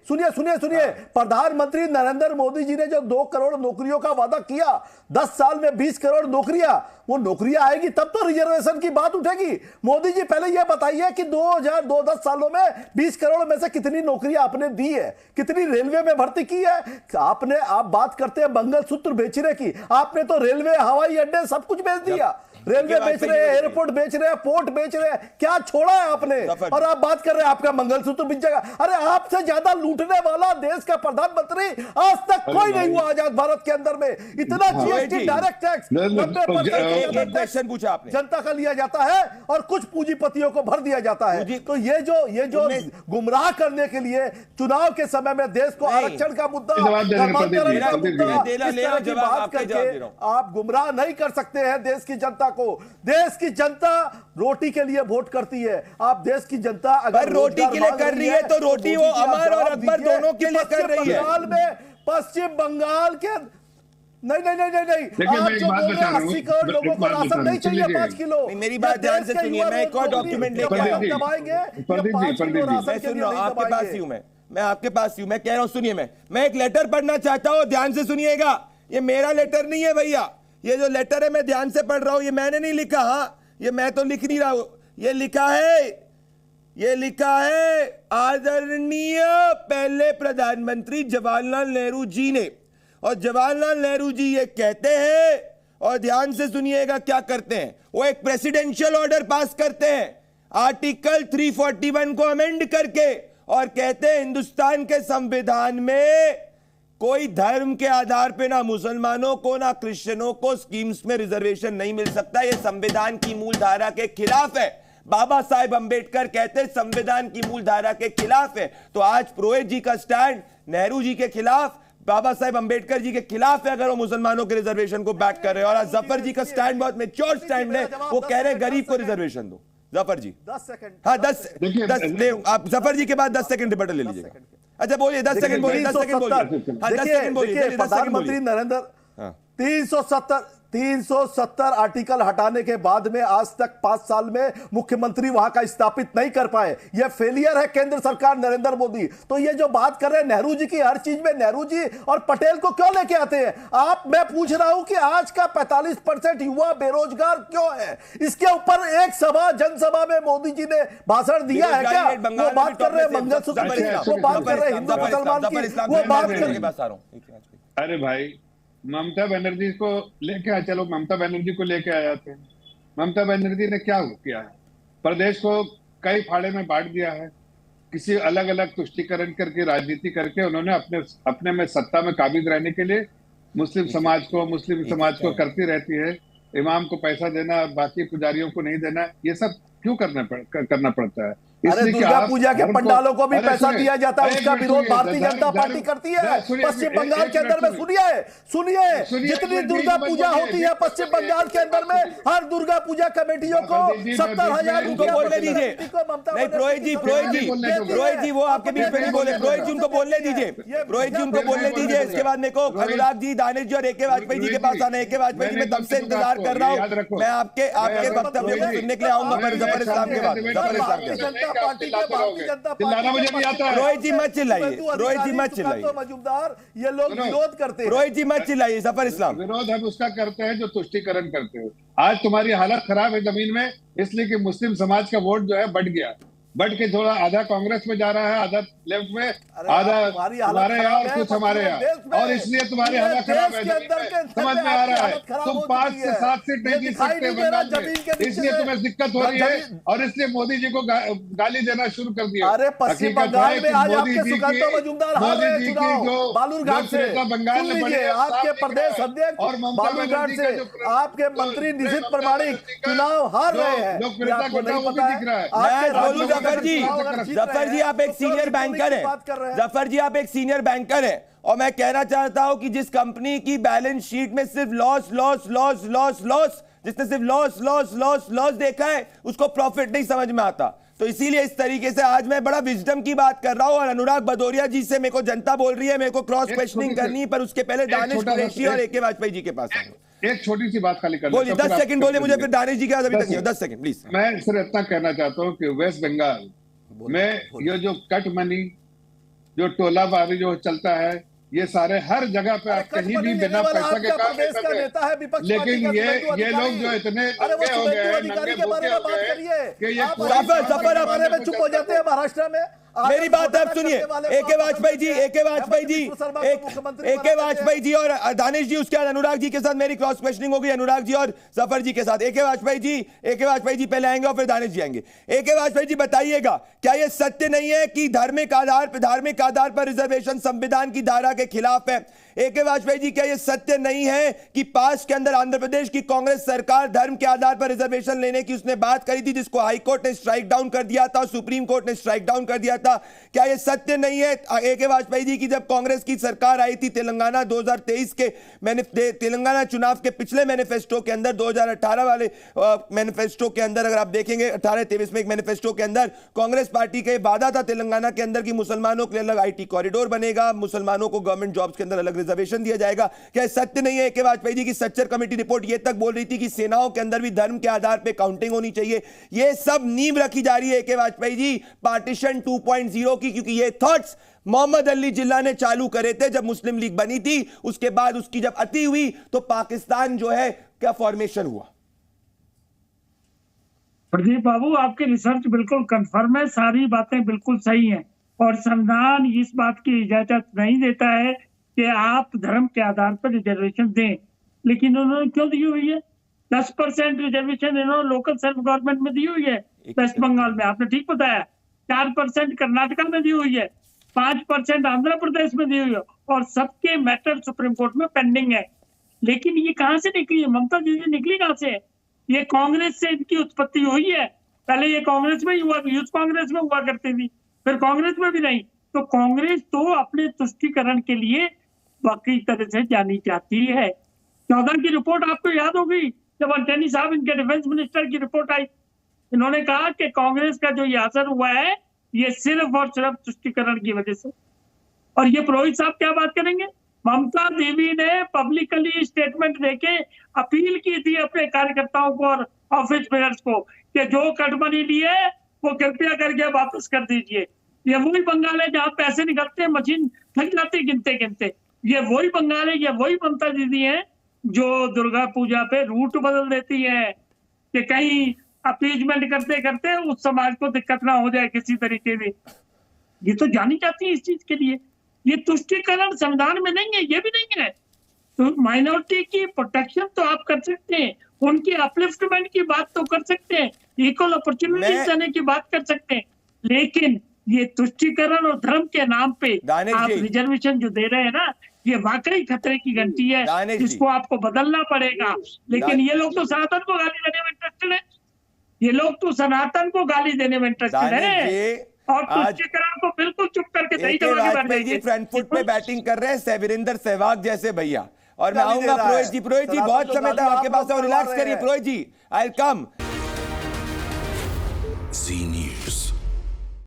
सुनिए सुनिए सुनिए, प्रधानमंत्री नरेंद्र मोदी जी ने जो 2 करोड़ नौकरियों का वादा किया, 10 साल में 20 करोड़ नौकरियां, वो नौकरियां आएगी तब तो रिजर्वेशन की बात उठेगी। मोदी जी पहले ये बताइए कि 10 सालों में 20 करोड़ में से कितनी नौकरियां आपने दी है, कितनी रेलवे में भर्ती की है आपने। आप बात करते हैं मंगलसूत्र बेचने की, आपने तो रेलवे, हवाई अड्डे सब कुछ बेच दिया। रेलवे बेच रहे हैं, एयरपोर्ट बेच रहे हैं, पोर्ट बेच रहे हैं, क्या छोड़ा है आपने? और आप बात कर रहे हैं आपका मंगलसूत्र बिक जाएगा। अरे आपसे ज्यादा लूटने वाला देश का प्रधानमंत्री आज तक कोई नहीं हुआ आजाद भारत के अंदर में। इतना जीएसटी, डायरेक्ट टैक्स 90% पूछा आपने, जनता का लिया जाता है और कुछ पूंजीपतियों को भर दिया जाता है। तो ये जो गुमराह करने के लिए चुनाव के समय में देश को आरक्षण का मुद्दा, आप गुमराह नहीं कर सकते हैं देश की जनता को। देश की जनता रोटी के लिए वोट करती है। आप देश की जनता अगर रोटी के लिए कर रही है तो रोटी वो अमर और अकबर दोनों के लिए कर रही है। बंगाल में, पश्चिम बंगाल के नहीं आप जो बोल रहे हैं 80 करोड़ लोगों को राशन नहीं चाहिए 5 किलो। मेरी बात ध्यान से सुनिए, मैं एक और डॉक्यूमेंट लेके आया हूं। आपके पास ही हूं, मैं आपके पास ही हूं। मैं कह रहा हूं सुनिए, मैं एक लेटर पढ़ना चाहता हूं, ध्यान से सुनिएगा। ये मेरा लेटर नहीं है भैया, ये जो लेटर है मैं ध्यान से पढ़ रहा हूं, ये मैंने नहीं लिखा। हाँ, ये मैं तो लिख नहीं रहा हूं, ये लिखा है आदरणीय पहले प्रधानमंत्री जवाहरलाल नेहरू जी ने। और जवाहरलाल नेहरू जी ये कहते हैं, और ध्यान से सुनिएगा क्या करते हैं। वो एक प्रेसिडेंशियल ऑर्डर पास करते हैं आर्टिकल 341 को अमेंड करके, और कहते हैं हिंदुस्तान के संविधान में कोई धर्म के आधार पे ना मुसलमानों को ना क्रिश्चियनों को स्कीम्स में रिजर्वेशन नहीं मिल सकता। ये संविधान की मूल धारा के खिलाफ है। बाबा साहेब अंबेडकर कहते हैं संविधान की मूल धारा के खिलाफ है। तो आज पुरोहित जी का स्टैंड नेहरू जी के खिलाफ, बाबा साहेब अंबेडकर जी के खिलाफ है अगर वो मुसलमानों के रिजर्वेशन को बैक कर रहे हैं। और आज जफर जी का स्टैंड बहुत मैच्योर स्टैंड है, वो कह रहे हैं गरीब को रिजर्वेशन दो। जफर जी 10 सेकंड, हाँ 10 आप जफर जी के बाद 10 सेकंड रिबटल ले लीजिएगा। अच्छा बोलिए, 10 सेकंड बोलिए, 10 सेकंड बोलिए। हाँ 10 सेकंड बोलिए। प्रधानमंत्री नरेंद्र 370 आर्टिकल हटाने के बाद में आज तक 5 साल में मुख्यमंत्री वहां का स्थापित नहीं कर पाए। यह फेलियर है केंद्र सरकार नरेंद्र मोदी। तो ये जो बात कर रहे हैं नेहरू जी की, हर चीज में नेहरू जी और पटेल को क्यों लेके आते हैं आप? मैं पूछ रहा हूं कि आज का 45% युवा बेरोजगार क्यों है? इसके ऊपर एक जनसभा में मोदी जी ने भाषण दिया है क्या? वो बात कर रहे हैं मंगलसूत्र, वो बात कर रहे हैं हिंदू मुसलमान की, वो बात कर रहे हैं। अरे भाई, ममता बनर्जी को लेके आए, चलो ममता बनर्जी को लेके आए जाते हैं। ममता बनर्जी ने क्या किया है? प्रदेश को कई फाड़े में बांट दिया है। किसी अलग अलग तुष्टीकरण करके, राजनीति करके उन्होंने अपने में सत्ता में काबिज रहने के लिए मुस्लिम समाज को करती रहती है। इमाम को पैसा देना, बाकी पुजारियों को नहीं देना, ये सब क्यों करना पड़ता है? अरे दुर्गा पूजा के पंडालों को भी पैसा दिया जाता है, उसका विरोध भारतीय जनता पार्टी करती है पश्चिम बंगाल के अंदर में। सुनिए जितनी दुर्गा पूजा होती है पश्चिम बंगाल के अंदर में, हर दुर्गा पूजा कमेटियों को 70,000 रुपया बोलने दीजिए। नहीं पुरोहित जी वो आपके बीच में नहीं बोले। पुरोहित जी उनको बोलने दीजिए। इसके बाद मेरे को अनुराग जी, दानिश जी और ए.के. वाजपेयी जी के पास आना। ए.के. वाजपेयी जी मैं तब से इंतजार कर रहा हूँ। मैं आपके वक्तव्य को सुनने के लिए आऊंगा, पर जफर इस्लाम के बाद रोहित जी मत चिल्लाइए। मजूमदार ये लोग विरोध करते हैं। रोहित जी मत चिल्लाइए। जफर इस्लाम विरोध हम उसका करते हैं जो तुष्टीकरण करते हो। आज तुम्हारी हालत खराब है जमीन में, इसलिए कि मुस्लिम समाज का वोट जो है बढ़ के थोड़ा आधा कांग्रेस में जा रहा है, आधा लेफ्ट में, आधा हमारे यहाँ और कुछ हमारे यहाँ, और इसलिए तुम्हारी हालत खराब है। समझ में आ रहा है? तुम 5 से 7 सीट नहीं जीत सकते बंगाल में, इसलिए तुम्हें दिक्कत हो रही है और इसलिए मोदी जी को गाली देना शुरू कर दिया। अरे पश्चिम बंगाल में आज आपके सुकांतो मजूमदार हार रहे हैं चुनाव बालूरघाट से। बंगाल में आपके प्रदेश अध्यक्ष और बालूरघाट से आपके मंत्री निशित प्रमाणिक चुनाव हार रहे हैं। आपको नहीं पता है? जफर जी आप एक सीनियर बैंकर हैं। जफर जी आप एक सीनियर बैंकर हैं, और मैं कहना चाहता हूं कि जिस कंपनी की बैलेंस शीट में सिर्फ लॉस, जिसने सिर्फ लॉस देखा है, उसको प्रॉफिट नहीं समझ में आता। तो इसीलिए इस तरीके से आज मैं बड़ा विजडम की बात कर रहा हूं। और अनुराग भदौरिया जी से मेरे को जनता बोल रही है, मेरे को क्रॉस क्वेश्चनिंग करनी है, पर उसके पहले दानिश कुरैशी और ए.के. वाजपेयी जी के पास एक छोटी सी बात खाली कर बोलिए। 10 सेकंड बोलिए मुझे, फिर दानिश जी के बाद अभी तक 10 सेकंड प्लीज। मैं सिर्फ इतना कहना चाहता हूँ कि वेस्ट बंगाल में ये जो कट मनी जो टोलाबाजी जो चलता है, ये सारे हर जगह पे आप कहीं भी बिना पैसा के काम नहीं का नेता है करते। विपक्ष लेकिन पार्टी का ये सुवेंदु लोग अधिकारी। जो इतने अरे वो नंगे हो गए सुवेंदु हैं, अधिकारी नंगे के बारे भूखे में हो बात गए हैं करिए कि ये आप पूरा सफर के बारे में चुप हो जाते हैं महाराष्ट्र में। मेरी बात आप सुनिए, एके वाजपेयी जी, एके वाजपेयी जी, एके वाजपेयी जी और दानिश जी, उसके बाद अनुराग जी के साथ मेरी क्रॉस क्वेश्चनिंग होगी, अनुराग जी और जफर जी के साथ। एके वाजपेयी जी पहले आएंगे और फिर दानिश जी आएंगे। एके वाजपेयी जी बताइएगा, क्या यह सत्य नहीं है कि धार्मिक आधार पर रिजर्वेशन संविधान की धारा के खिलाफ है? एके वाजपेयी जी, क्या यह सत्य नहीं है कि पास के अंदर आंध्र प्रदेश की कांग्रेस सरकार धर्म के आधार पर रिजर्वेशन लेने की उसने बात करी थी, जिसको हाई कोर्ट ने स्ट्राइक डाउन कर दिया था, सुप्रीम कोर्ट ने स्ट्राइक डाउन कर दिया था? क्या यह सत्य नहीं है एके वाजपेयी जी की जब कांग्रेस की सरकार आई थी तेलंगाना 2023 के तेलंगाना चुनाव के पिछले मैनिफेस्टो के अंदर, 2018 वाले मैनिफेस्टो के अंदर अगर आप देखेंगे 18-23 में एक मैनिफेस्टो के अंदर कांग्रेस पार्टी का वादा था तेलंगाना के अंदर कि मुसलमानों के लिए अलग आईटी कॉरिडोर बनेगा, मुसलमानों को गवर्नमेंट जॉब्स के अंदर अलग रिजर्वेशन दिया जाएगा। क्या सत्य नहीं है एके वाजपेयी जी की सच्चर कमेटी रिपोर्ट यह तक बोल रही थी कि सेनाओं के अंदर भी धर्म के आधार पर काउंटिंग होनी चाहिए? यह सब नींव रखी जा रही है एके वाजपेयी जी पार्टीशन 2.0 की, क्योंकि ये थॉट्स मोहम्मद अली जिन्ना ने चालू करे थे जब मुस्लिम लीग बनी थी। उसके बाद उसकी जब अति हुई तो पाकिस्तान जो है क्या फॉर्मेशन हुआ। प्रदीप बाबू, आपकी रिसर्च बिल्कुल कंफर्म है, सारी बातें बिल्कुल सही हैं और संविधान इस बात की इजाजत नहीं देता है कि आप धर्म के आधार पर रिजर्वेशन दें। लेकिन उन्होंने क्यों दी हुई है? 10% रिजर्वेशन इन्होंने लोकल सेल्फ गवर्नमेंट में दी हुई है वेस्ट बंगाल में, आपने ठीक बताया। 4% कर्नाटका में दी हुई है, 5% आंध्र प्रदेश में दी हुई है और सबके मैटर सुप्रीम कोर्ट में पेंडिंग है। लेकिन ये कहां से निकली है? ममता दीदी निकली कहां से? ये कांग्रेस से इनकी उत्पत्ति हुई है। पहले ये कांग्रेस में ही हुआ, यूथ कांग्रेस में हुआ करती थी, फिर कांग्रेस में भी नहीं। तो कांग्रेस तो अपने तुष्टीकरण के लिए बाकी तरह से जानी जाती है। 14 की रिपोर्ट आपको याद होगी, जब अंटनी साहब इनके डिफेंस मिनिस्टर की रिपोर्ट आई, इन्होंने कहा कि कांग्रेस का जो ये असर हुआ है ये सिर्फ और सिर्फ तुष्टीकरण की वजह से। और ये पुरोहित साहब क्या बात करेंगे? ममता देवी ने पब्लिकली स्टेटमेंट देके अपील की थी अपने कार्यकर्ताओं को और ऑफिस बेयर्स को कि जो कट मनी लिए वो कृपया करके वापस कर दीजिए। ये वही बंगाल है जहाँ पैसे निकलते हैं, मशीन थक जाती गिनते गिनते। ये वही बंगाल है, ये वही ममता दीदी है जो दुर्गा पूजा पे रूट बदल देती है कि कहीं अपीजमेंट करते करते उस समाज को दिक्कत ना हो जाए किसी तरीके से। ये तो जानी जाती है इस चीज के लिए। ये तुष्टीकरण संविधान में नहीं है, ये भी नहीं है। तो माइनॉरिटी की प्रोटेक्शन तो आप कर सकते हैं, उनकी अपलिफ्टमेंट की बात तो कर सकते हैं, इक्वल अपॉर्चुनिटीज देने की बात कर सकते हैं, लेकिन ये तुष्टीकरण और धर्म के नाम पे आप रिजर्वेशन जो दे रहे हैं ना, ये वाकई खतरे की घंटी है जिसको आपको बदलना पड़ेगा। लेकिन ये लोग तो सनातन को गाली देने में इंटरेस्टेड है, ये लोग तो सनातन को गाली देने में इंटरेस्टेड है और तुष्टीकरण को बिल्कुल चुप करके सही वाजपेयी फ्रंट फुट पे बैटिंग कर रहे हैं वीरेंद्र सहवाग जैसे भैया। और मैं आऊंगा पुरोहित जी बहुत समय तक आपके पास, और रिलैक्स करिए पुरोहित जी, आई विल कम।